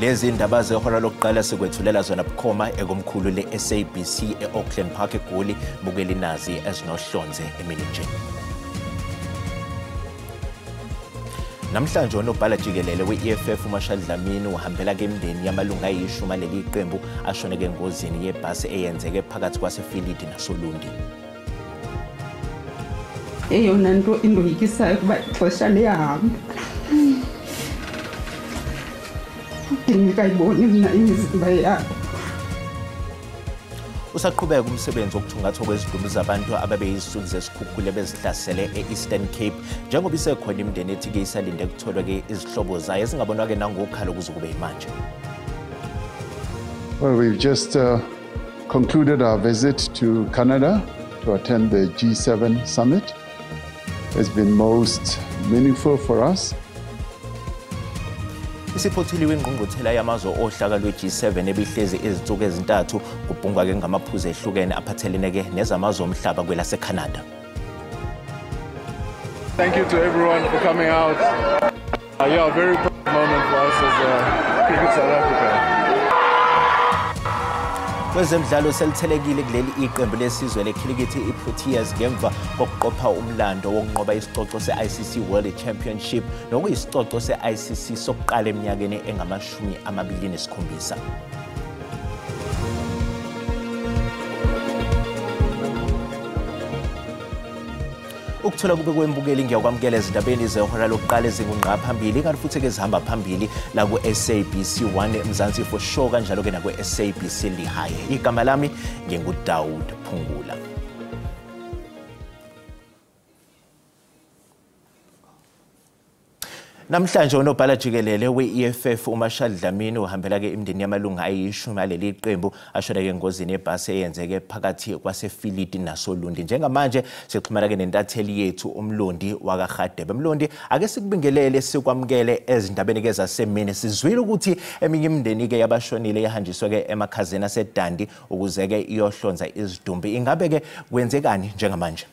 Lezi ndaba zehora lokuqala sikwethulela zona bukhoma ekomkhulu le-SABC e-Auckland Park eGoli. Bukela inazi ezinohlonze eminijeni. Namhlanje unobhala jikelele we-EFF uMarshall Dlamini uhambela kemndeni yamalunga ayishumi leli qembu ashoneke engozini yebhasi eyenzeke phakathi kwaseFilidi nasoLundi. Eyona nto indoyikisayo kuba ixesha liyahamba. Ngikayiboni mina imizimba yabo. Usaqhubeka umsebenzi wokuthungathwa kwezidumbu zabantu ababeyizisuku zesikhukhula bezihlasele e-Eastern Cape njengoba isekhona imindeni ethi-ke isalinde kutholwa-ke izihlobo zayo ezingabonwa-ke nangokhalo kuze kube yimanje. Well, we've just concluded our visit to Canada to attend the G7 summit. It's been most meaningful for us. Isiphotheliwe ingqungquthela yamazwe ohlaka lwe-G7 ebihlezi izinsuku ezintathu kubhungwa-ke ngamaphuzu ehlukene aphathelene-ke nezamazwe omhlaba kwelaseCanada. Thank you to everyone for coming out. Yeah, a very proud moment for us as Cricket South Africa. Kwezemidlalo selithelekile kuleli iqembu lesizwe lekhilikithi iProteas ngemva kokuqopha umlando wokunqoba isicoco se-ICC World Championship nokuyisicoco se-ICC sokuqala eminyakeni engama-27. Ukuthola kube kwembukeli ngiyakwamukela ezindabeni zehora lokuqala ezingunqa phambili kanti futhi-ke zihamba phambili la ku-SABC 1 Mzansi for sure kanjalo-ke nakwe-SABC Lihaye. Igama lami nginguDaud Phungula. Namhlanje unobhala jikelele we-EFF uMarshall Dlamini uhambela-ke imindeni yamalunga ayishumi aleli qembu ashoneke engozini yebhasi eyenzeke phakathi kwaseFilidi nasoLundi. Njengamanje sixhumana-ke nentatheli yethu uMlondi wakaRhadebe. Mlondi, ake sikubingelele sikwamukele ezindabeni-ke zasemini. Sizwile ukuthi eminye imindeni-ke yabashonile yahanjiswa-ke emakhazeni aseDandi ukuze-ke iyohlonza izidumbu. Ingabe-ke kwenzekani njengamanje?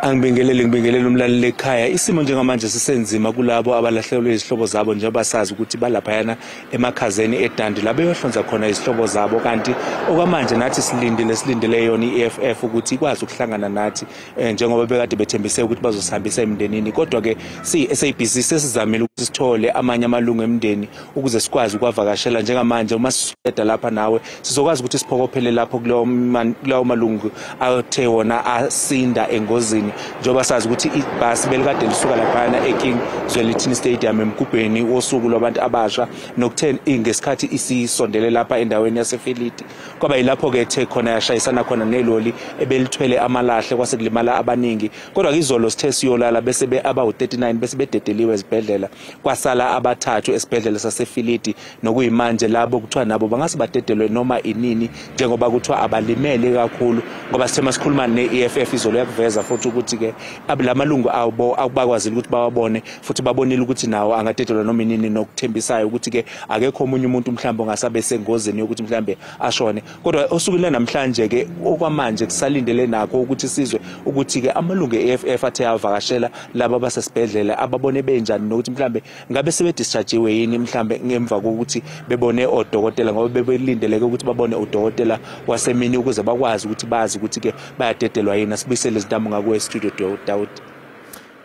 Ngibingelele umlaleli ekhaya. Isimo njengamanje sisenzima kulabo abalahlelwe izihlobo zabo njengoba sazi ukuthi balaphayana emakhazeni eDandi la beyohlonza khona izihlobo zabo, kanti okwamanje nathi silindele yona i-EFF ukuthi ikwazi ukuhlangana nathi njengoba bekade bethembise ukuthi bazosihambisa emndenini. Kodwa-ke si-SABC sesizamile ukuthi sithole amanye amalungu emndeni ukuze sikwazi ukwavakashela. Njengamanje uma siseda lapha nawe sizokwazi ukuthi siphokophele lapho kulawo malungu athe wona asinda engozini njengoba sazi ukuthi ibhasi belikade lisuka laphana eKing Zwelithini Stadium emgubheni wosuku lwabantu abasha nokutheni ngesikhathi isisondele lapha endaweni yaseFilidi kwaba yilapho-ke ethe khona yashayisana khona neloli ebelithwele amalahle kwase kulimala abaningi. Kodwa-ke izolo sithe siyolala bese abawu-39 bese bededeliwe ezibhedlela, kwasala abathathu esibhedlela saseFilidi nokuyimanje labo kuthiwa nabo bangase badedelwe noma inini njengoba kuthiwa abalimele kakhulu, ngoba sithe masikhuluma ne-EFF izolo yakuveza futhi ukuthi-ke lamalungu abo abakwazile ukuthi bawabone futhi babonile ukuthi nawo angadedelwa noma inini, nokuthembisayo ukuthi-ke akekho omunye umuntu mhlawumbe ongasabe sengozini yokuthi mhlawumbe ashone. Kodwa osukwini namhlanje-ke okwamanje kusalindele nakho ukuthi sizwe ukuthi-ke amalungu e-EFF athe avakashela laba abasesibhedlela ababone benjani nokuthi mhlawumbe ngabe sebedischargiwe yini mhlawumbe ngemva kokuthi bebone odokotela, ngoba bebelindeleke ukuthi babone udokotela wasemini ukuze bakwazi ukuthi bazi ukuthi-ke bayadedelwa yini. Asibuyisele izintambo ngakuwe studio Daud.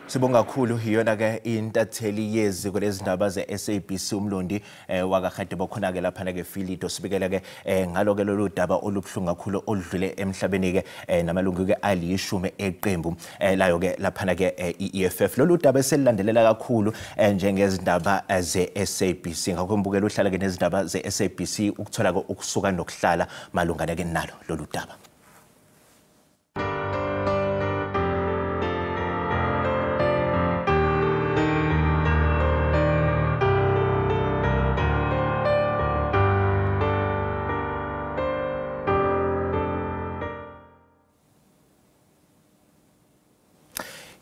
Sibonga kakhulu iyona-ke intatheli yeziko lezindaba ze-SABC uMlondi wakaRhadebe khona-ke laphana-ke Filidi osibikela-ke ngalo-ke lolu daba olubuhlungu kakhulu oludlule emhlabeni-ke namalungu-ke alishumi eqembu layo-ke laphana-ke i-EFF. Lolu daba eselilandelela kakhulu njengezindaba ze-SABC. Ngakho mbukela uhlala-ke nezindaba ze-SABC ukuthola-ke ukusuka nokuhlala malungana-ke nalo lolu daba.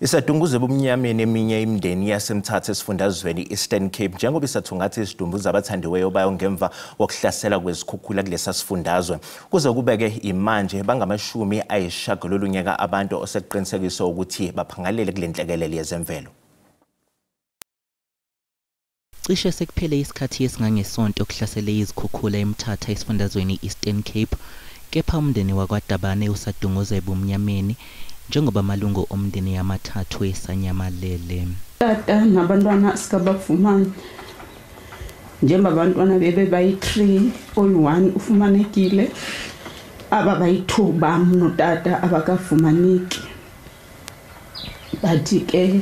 Isadunguze bumnyameni eminye imindeni yasemthatha esifundazweni Eastern Cape njengoba isathungatha izidumbu zabathandiweyo bayo ngemva kokuhlasela kwezikhukhula kulesa sifundazwe. Kuze kubeke imanje bangamashumi ayishagalolunye abantu osekuqinisekiswa ukuthi baphangalele kule nhlekelele yezemvelo. Cishe sekuphele isikhathi esingangesonto kuhlasele izikhukhula eMthatha esifundazweni Eastern Cape, kepha umndeni wakwaDabane usadunguza ebumnyameni njengoba amalungu omndeni yamathathu esanyamalele. Tata nabantwana sikabafumani njengoba abantwana bebe bayi-3 oyi-1 ufumanekile, aba bayi-2 bam notata abakafumaneki. Bathi ke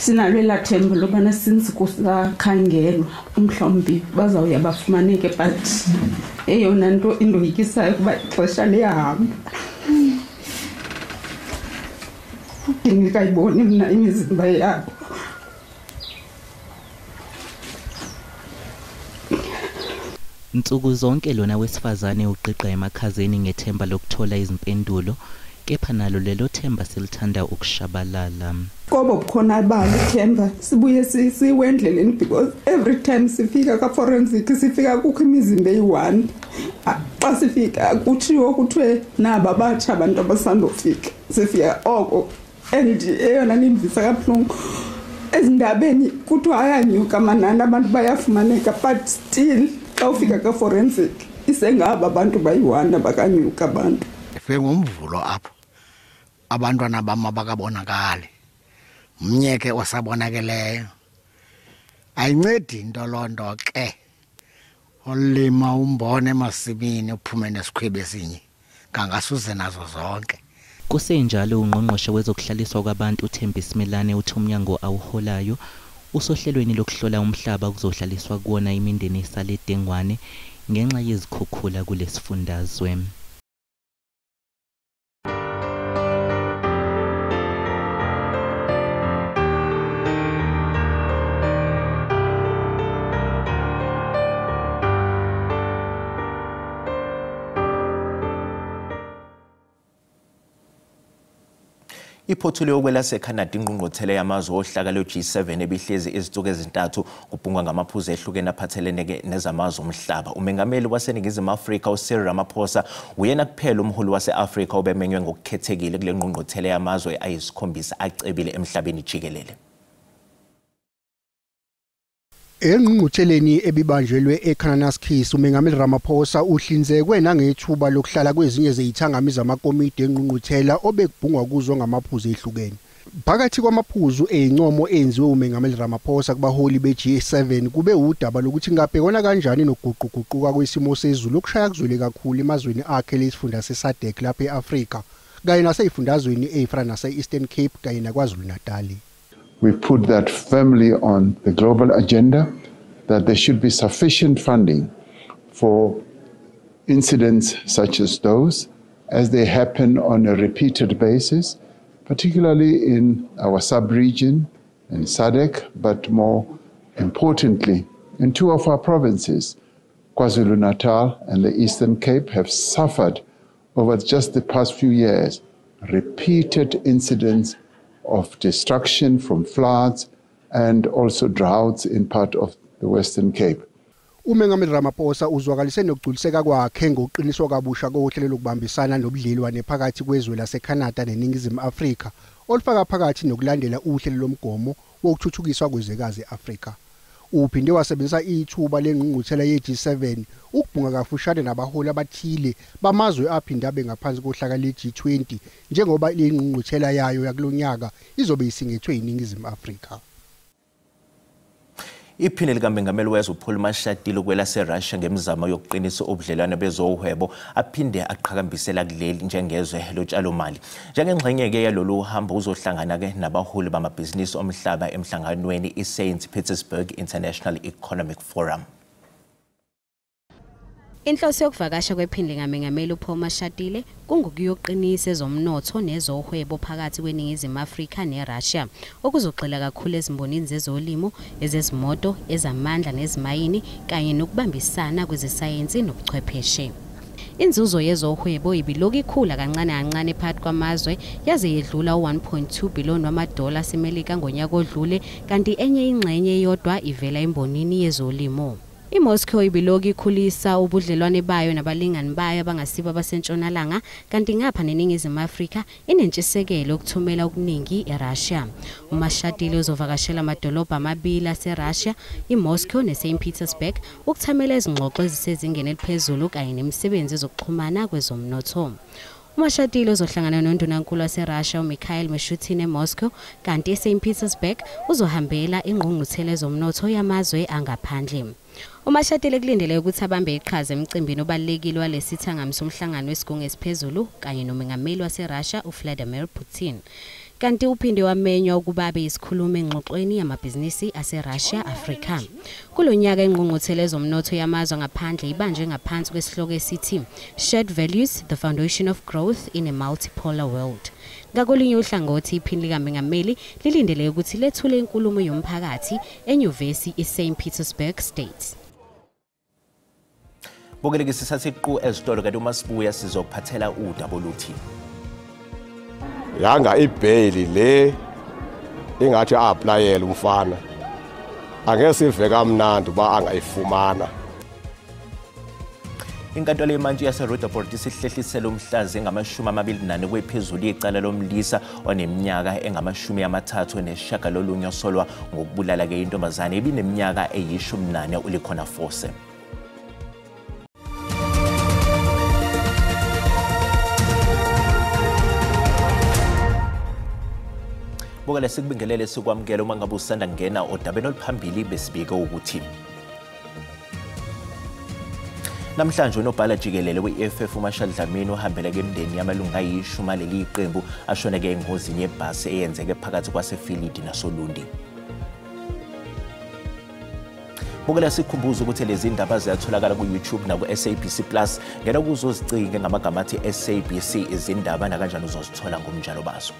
sinalo elathemba lobana since kusakhangelwa umhlawumbi bazawuya bafumaneke, but eyona nto indoyikisayo kuba ixesha liyahamba. Ndingekayiboni mna imizimba yabo. Nsuku zonke lona wesifazane uqiqa emakhazeni ngethemba lokuthola izimpendulo, kepha nalo lelo themba silithanda ukushabalala. Kobo bukhona abali themba sibuye siwendleleni because every time sifika ka-forensic sifika kukho imizimba eyi-1. Xa sifika kuthiwo kuthiwe naba batsha abantu abasandofika sifika oko. And eyona nimvisa kabuhlungu ezindabeni kuthiwa ayanyuka amanani abantu bayafumaneka, but still xa ufika ka-forensic isengaba abantu bayi-1 abakanyuka abantu. Ngumvulo apho abantwana bam abakabonakali, mnyeke osabonakeleyo. Ayincedi into loo nto ke olima umbona emasimini uphume nesikhwebe esinye ngangasuze nazo zonke. Kusenjalo ungqongqoshe wezokuhlaliswa kwabantu uThembisi Melane uthi umnyango awuholayo usohlelweni lokuhlola umhlaba kuzohlaliswa kuona imindeni esale Dengwane ngenxa yezikhukhula kulesifundazwe. Iphothule yokwelaseCanada ingqungquthela yamazwe ohlaka lwe-G7 ebihlezi izinsuku ezintathu kubhungwa ngamaphuzu ehlukene aphathelene nezamazwe omhlaba. Umengameli waseNingizimu Afrika uCyril Ramaphosa uyena kuphela umholi wase-Afrika obemenywe ngokukhethekile kule ngqungquthela yamazwe ayi-7 acebile emhlabeni jikelele. Engqungqutheleni ebibanjelwe eKanaanaskis umengameli Ramaphosa uhlinzekwe nangethuba lokuhlala kwezinye zezithangami zamakomidi engqungquthela obekubhungwa kuzo ngamaphuzu ehlukene. Phakathi kwamaphuzu eincomo enziwe umengameli Ramaphosa kubaholi be-G7 kube udaba lokuthi ngabhekona kanjani nokuguquguquka kwesimo sezulu okushaya kuzwele kakhulu emazweni akhe lesifunda seSADC lapha eAfrika kanye naseyifundazweni ezifana nase-Eastern Cape kanye naKwaZulu-Natal. We put that firmly on the global agenda, that there should be sufficient funding for incidents such as those as they happen on a repeated basis, particularly in our sub-region in SADC, but more importantly, in 2 of our provinces, KwaZulu-Natal and the Eastern Cape have suffered over just the past few years repeated incidents of destruction from floods and also droughts in part of the Western Cape. Umengameli Ramaphosa uzwakalise nokugculiseka kwakhe ngokuqiniswa kabusha kohlelo lokubambisana nobudlelwane phakathi kwezwe laseCanada neNingizimu Afrika olufaka phakathi nokulandela uhlelo lomgomo wokuthuthukiswa kwezwekazi eAfrika. Uphinde wasebenzisa ithuba lengqungquthela ye-G7 ukubhunga kafushane nabaholi abathile bamazwe aphinde abe ngaphansi kohlaka le-G20 njengoba lengqungquthela yayo yakulonyaka izobe isingethwe iNingizimu Afrika. Iphini likaMengameli wezwe uPaul Mashatile ukwelaseRussia ngemizamo yokuqinisa ubudlelwane bezohwebo aphinde aqhakambisela kuleli njengezwe lotshalomali. Njengengxenye yalolu hambo uzohlangana ke nabaholi bamabhizinisi omhlaba emhlanganweni iSt Petersburg International Economic Forum. Inhloso yokuvakasha kwephini likaMengameli uPaul Mashatile kungukuyoqinisa ezomnotho nezohwebo phakathi kweNingizimu Afrika neRussia okuzogxila kakhulu ezimbonini zezolimo, ezezimoto, ezamandla nezimayini kanye nokubambisana kwezesayensi nobuchwepheshe. Inzuzo yezohwebo ibiloku ikhula kancane kancane phakathi kwamazwe yaze yedlula u-1.2 billion wamadola aseMelika ngonyaka odlule, kanti enye ingxenye eyodwa ivela embonini yezolimo. IMoscow ibiloku ikhulisa ubudlelwane bayo nabalingani bayo abangasibo abasentshonalanga kanti ngapha neningizimu Afrika inentshisekelo ukuthumela okuningi eRussia. UMashadile uzovakashela amadolobha amabili aseRussia, iMoscow neSt Petersburg, ukuthamela izingxoxo ezisezingeni eliphezulu kanye nemisebenzi ezokuxhumana kwezomnotho. UMashadile uzohlangana noNdunankulu waseRussia uMikhail Mishustin eMoscow kanti eSt Petersburg uzohambela ingqungquthela ezomnotho yamazwe angaphandle. UMashadile kulindele ukuthi abambe iqhaza emcimbini obalekile walesithangamso umhlangano wesigungu esiphezulu kanye nomengameli waseRussia uVladimir Putin. Kanti uphinde wamenywa ukuba abe isikhulumi engxoxweni yamabhizinisi aseRussia Africa. Kulonyaka ingqungquthela ezomnotho yamazwe ngaphandle ibanje ngaphansi kwesihloko esithi Shared Values, the Foundation of Growth in a Multipolar World. Ngakolinye uhlangothi iphini likaMengameli lilindele ukuthi lethule inkulumo yomphakathi eNyuvesi iSt Petersburg State. Bokeleke sisasiqu ezitolo kanti uma sibuya sizokuphathela udaba oluthi yanga ibhayili le ingathi applyela umfana angeke sive kamnandi ba angayifumana. Inkantolo yemantshi yaseRuderport isihlehlisela umhlazi engama-24 kwephezulu icala lomlisa oneminyaka engama-39 osolwa ngokubulala intombazane ebineminyaka eyi-18 uLikhona Force. Bokele sikubingelele sikwamukela uma ngabe usanda ngena odabeni oluphambili besibike ukuthi namhlanje unobhala jikelele we-EFF uMarshall Dlamini uhambele emndeni yamalungu ayi-10 leli iqembu ashoneke engozini yebhasi eyenzeke phakathi kwaseFilidi nasoLundi. Bokele sikhumbuza ukuthi lezi ndaba ziyatholakala ku-YouTube naku-SABC Plus ngena kuzozicinge ngamagama athi SABC izindaba nakanjani uzozithola ngomnjalo bazo.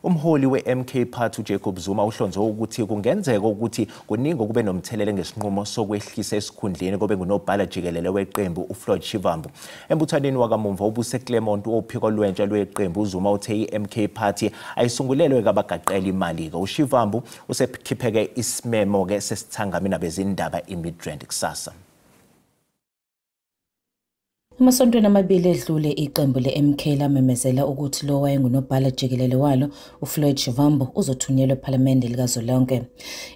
Umholi we-MK Party uJacob Zuma uhlonze ukuthi kungenzeka ukuthi kuningi kube nomthelele ngesinqumo sokwehlisa esikhundleni kobe ngunobhala jikelele weqembu uFloyd Shivambu. Embuthaneni wakamumva ubuse Clement ophiko lwentsha lweqembu uZuma uthe i-MK Party ayisungulelwe kabagaqela imali ke uShivambu usekhipheke isimemo ke sesithangami nabezindaba iMidrand kusasa. Emasontweni amabili edlule iqembu le-MK lamemezela ukuthi lo wayengunobhala jikelele walo uFloyd Shivambu uzothunyelwa ePhalamende likazwelonke.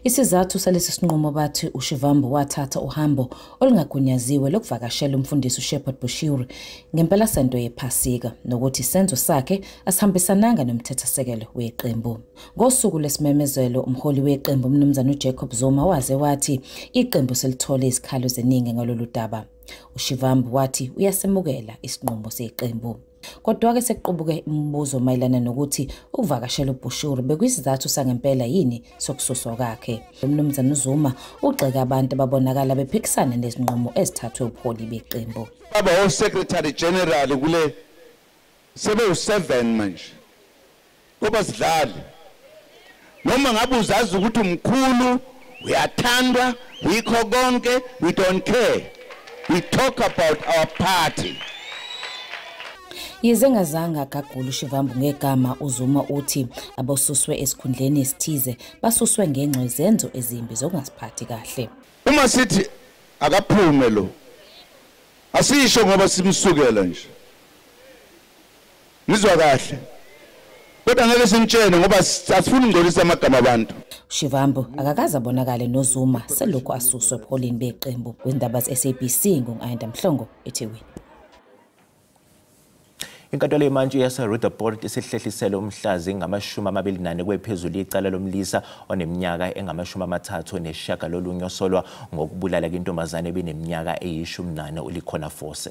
Isizathu salesi sinqumo bathi uShivambu wathatha uhambo olungagunyaziwe lokuvakashela umfundisi uShepherd Bushiri ngempelasonto yePhasika nokuthi isenzo sakhe asihambisananga nomthethosekelo weqembu. Ngosuku lesimemezelo umholi weqembu umnumzana uJacob Zuma waze wathi iqembu selithole izikhalo zeningi ngalolu daba. uShivambu wathi uyasemukela isinqumo seqembu. Kodwa-ke sekuqubuke imibuzo mayelana nokuthi ukuvakashela uBushiri bekuyisizathu sangempela yini sokususwa kwakhe. Umnumzana uZuma ugxeka abantu ababonakala bephikisana nezinqumo ezithathwe ubuholi beqembu. Baba uSecretary General kule sebe u7 manje. Ngoba sidlali. Noma ngabe uzazi ukuthi umkhulu uyathandwa wikho konke we don't care. We talk about our party. Yize ngazange agagule uShivambu ngegama uZuma uthi abosuswe esikhundleni esithize basuswe ngenxa yezenzo ezimbi zokungasiphathi kahle. Uma sithi akaphume lo asisho ngoba simsukela nje. Nizwa kahle. Kodwa ngeke simtshene ngoba asifuni ngcolisa amagama abantu. uShivambu akakaze abonakale noZuma selokhu asuswe ebuholini beqembu. Wendaba ze-SABC ngu-Ayanda Mhlongo eThekwini. Inkantolo yemantshi yaseRuderport isihlehlisela umhlazi ngama-24 kwephezulu icala lomlisa oneminyaka engama-39 osolwa ngokubulala intombazane ebineminyaka eyi-18 uLikhona Force.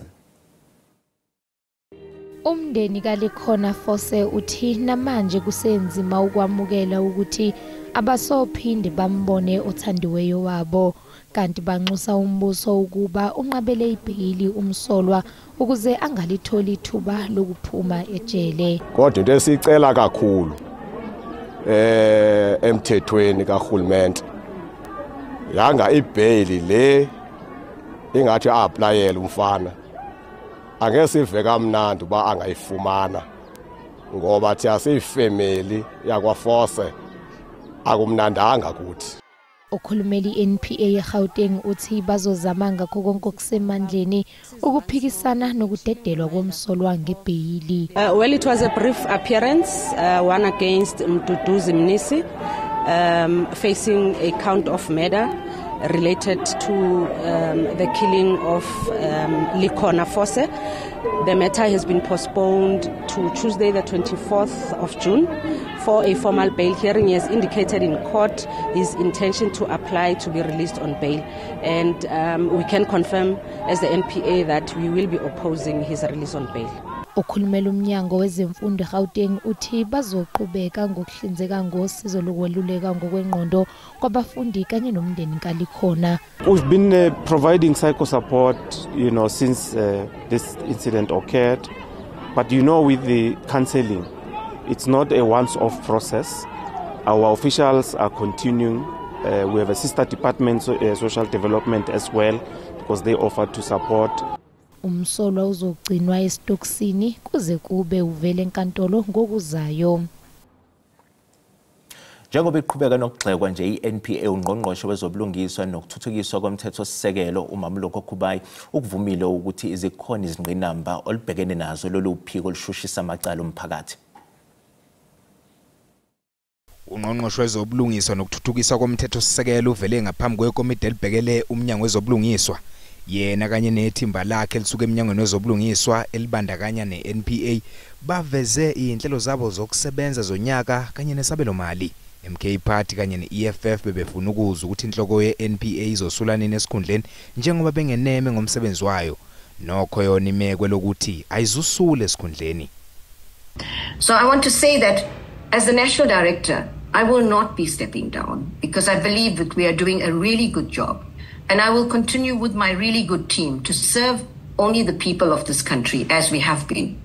Umndeni kaLikhona Force uthi namanje kusenzima ukwamukela ukuthi abasophinde bambone othandiweyo wabo kanti banxusa umbuso ukuba unqabele ibhayili umsolwa ukuze angalitholi ithuba lokuphuma ejele. Kodwa into esicela kakhulu emthethweni kaHulumende yanga ibhayili le ingathi applyela umfana angeke sive kamnandi ba angayifumana ngoba thi asiyifamily yakwaForce akumnandanga kuthi. Ukhulumeli NPA eGauteng uthi bazozama ngakho konke okusemandleni ukuphikisana nokudedelwa komsolwa ngebheyili. Well, it was a brief appearance, one against Mduduzi Mnisi, facing a count of murder related to the killing of Likhona Fosse. The matter has been postponed to Tuesday, the 24th of June, for a formal bail hearing. He has indicated in court his intention to apply to be released on bail. And we can confirm as the NPA that we will be opposing his release on bail. Ukhulumela umnyango wezemfundo eGauteng uthi bazoqhubeka ngokuhlinzeka ngosizo lokweluleka ngokwengqondo kwabafundi kanye nomndeni kaLikhona. We've been providing psycho support, since this incident occurred. But with the counseling, it's not a once-off process. Our officials are continuing. We have a sister department, social development as well, because they offer to support. Umsolwa uzogcinwa esitokisini kuze kube uvele enkantolo ngokuzayo. Njengoba iqhubeka nokugxekwa nje iNPA ungqongqoshe wezobulungiswa nokuthuthukiswa komthethosisekelo uMamloko Kubayi ukuvumile ukuthi izikhona izingqinamba olubhekene nazo lolu phiko olushushisa amacala omphakathi. Ungqongqoshe wezobulungiswa nokuthuthukiswa komthethosisekelo uvele ngaphambi kwekomiti elibhekele umnyango wezobulungiswa. Yena kanye nethimba lakhe elisuka eminyangweni wezobulungiswa elibandakanya neNPA baveze inhlelo zabo zokusebenza zonyaka kanye nesabelo mali. MK Party kanye neEFF bebefuna ukuzwa ukuthi inhloko yeNPA izosulanini esikhundleni njengoba bengeneme ngomsebenzi wayo. Nokho yona imekwe lokuthi ayizusule esikhundleni. So I want to say that as the national director, I will not be stepping down because I believe that we are doing a really good job. And I will continue with my really good team to serve only the people of this country as we have been.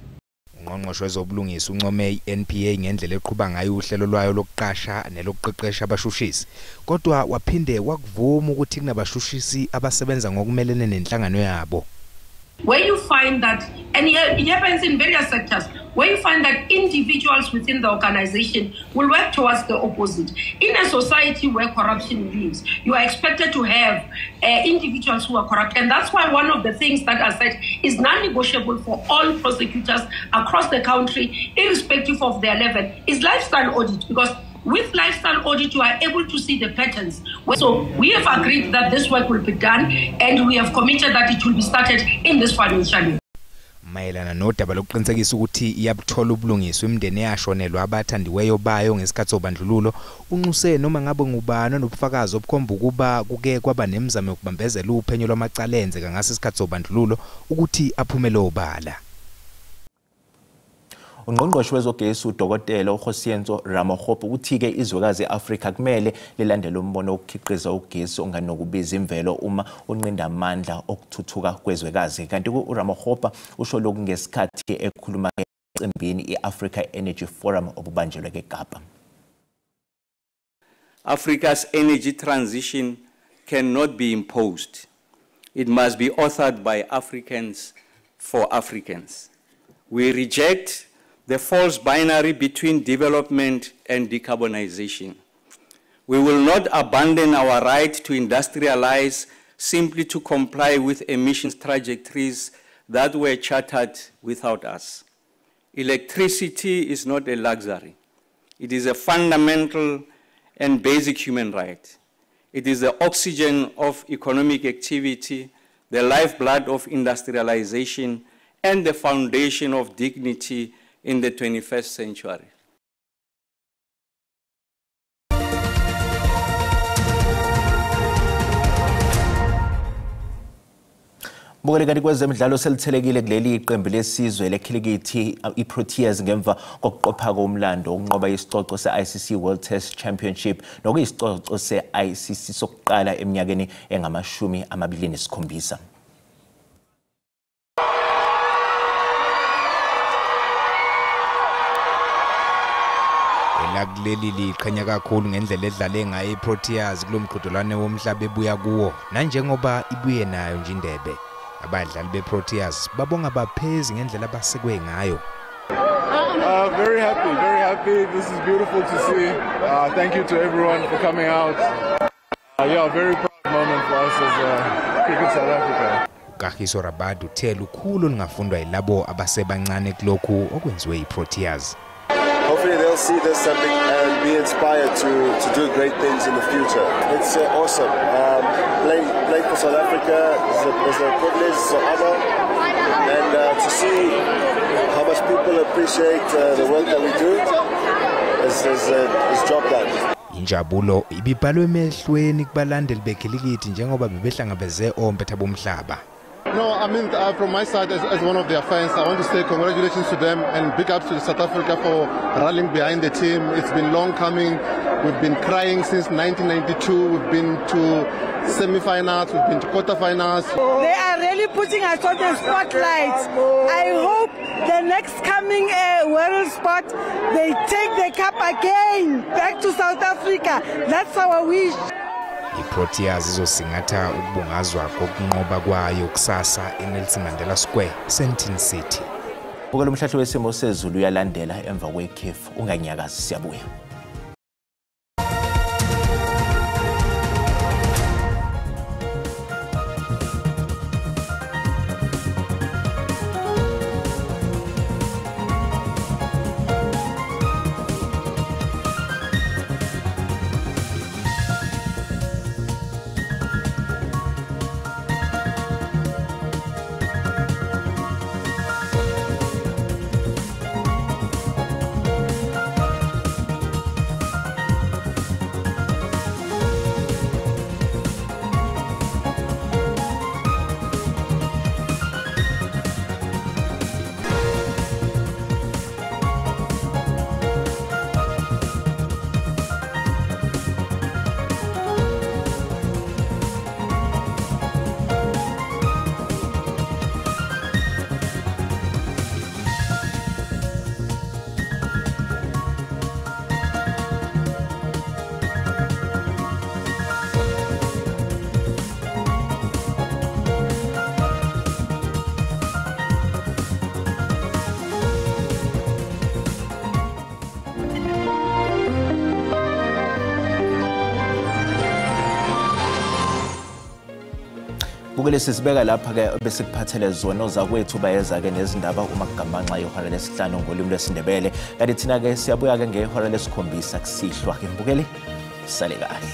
Ungqongqoshe wezobulungisa uncome iNPA ngendlela eqhubeka ngayo uhlelo lwayo lokuqasha nelokuqeqesha abashushisi. Kodwa waphinde wakuvuma ukuthi kunabashushisi abasebenza ngokumelene nenhlangano yabo. Where you find that, and it happens in various sectors, where you find that individuals within the organization will work towards the opposite. In a society where corruption lives, you are expected to have individuals who are corrupt. And that's why one of the things that I said is non-negotiable for all prosecutors across the country, irrespective of their level, is lifestyle audit. Because with lifestyle audit, you are able to see the patterns. So we have agreed that this work will be done, and we have committed that it will be started in this financial year. Mayelana nodaba lokuqinisekisa ukuthi iyabuthola ubulungiswa imindeni yashonelwa abathandiweyo bayo ngesikhathi sobandlululo unxuse noma ngabe ngubani nobufakazi obukhomba ukuba kuke kwaba nemizamo yokubambezela uphenyo lwamacala enzeka ngasesikhathi sobandlululo ukuthi aphumele obala. Ungqongqoshe wezogesi uDokotela uHosiyenzo Ramokgopa uthi-ke izwekazi eAfrika kumele lilandele umbono wokukhiqiza ugesi onganokubiza imvelo uma unqinda amandla okuthuthuka kwezwekazi. Kanti uRamokgopa usho lokhu ngesikhathi ekhuluma emcimbini iAfrica Energy Forum obubanjelwe eKapa. Africa's energy transition cannot be imposed. It must be authored by Africans for Africans. We reject the false binary between development and decarbonization. We will not abandon our right to industrialize simply to comply with emissions trajectories that were chartered without us. Electricity is not a luxury. It is a fundamental and basic human right. It is the oxygen of economic activity, the lifeblood of industrialization, and the foundation of dignity in the 21st century. Bukelekani kwezemidlalo selithelekile kuleli iqembu lesizwe lekhilikithi iProteas ngemva kokuqopha komlando ukunqoba isicoco seICC World Test Championship nokuyisicoco seICC sokuqala eminyakeni engama-27. Lakuleli liqhenya kakhulu ngendlela edlale ngayo iProteas kulomqhudelwano womhlaba ebuya kuwo nanjengoba ibuye nayo nje indebe. Abadlali beProteas babonga baphezi ngendlela abasekwe ngayo. Very happy. This is beautiful to see. Thank you to everyone for coming out. Yeah, very proud moment for us as Cricket South Africa. Kagiso Rabada uthe lukhulu lingafundwa yilabo abasebancane kulokhu okwenziwe iProteas. Hopefully they'll see this something and be inspired to do great things in the future. It's awesome. Playing for South Africa is a privilege, it's an honor, and to see how much people appreciate the work that we do is job done. Injabulo ibibhalwe emehlweni kubalandeli bekhilikithi njengoba bebehlangabeze ompetha bomhlaba. No, I mean, from my side, as one of their fans, I want to say congratulations to them and big ups to South Africa for rallying behind the team. It's been long coming. We've been crying since 1992. We've been to semi-finals, we've been to quarter-finals. They are really putting us on the spotlight. I hope the next coming World Sport, they take the cup again back to South Africa. That's our wish. iProteas izosingatha ukubungazwa kokunqoba kwayo kusasa eNelson Mandela Square, Sandton City. Buka lo mhlahlo wesimo sezulu uyalandela emva kwekhefu, unganyakazi siyabuya. Bukele sisibeka lapha ke bese kuphathele zona ozakwethu bayeza ke nezindaba uma kugamanxa yehora lesihlanu ngolimi lwesindebele kanti thina ke siyabuya ke ngehora lesikhombisa kusihlwa ke mbukele sale kahle.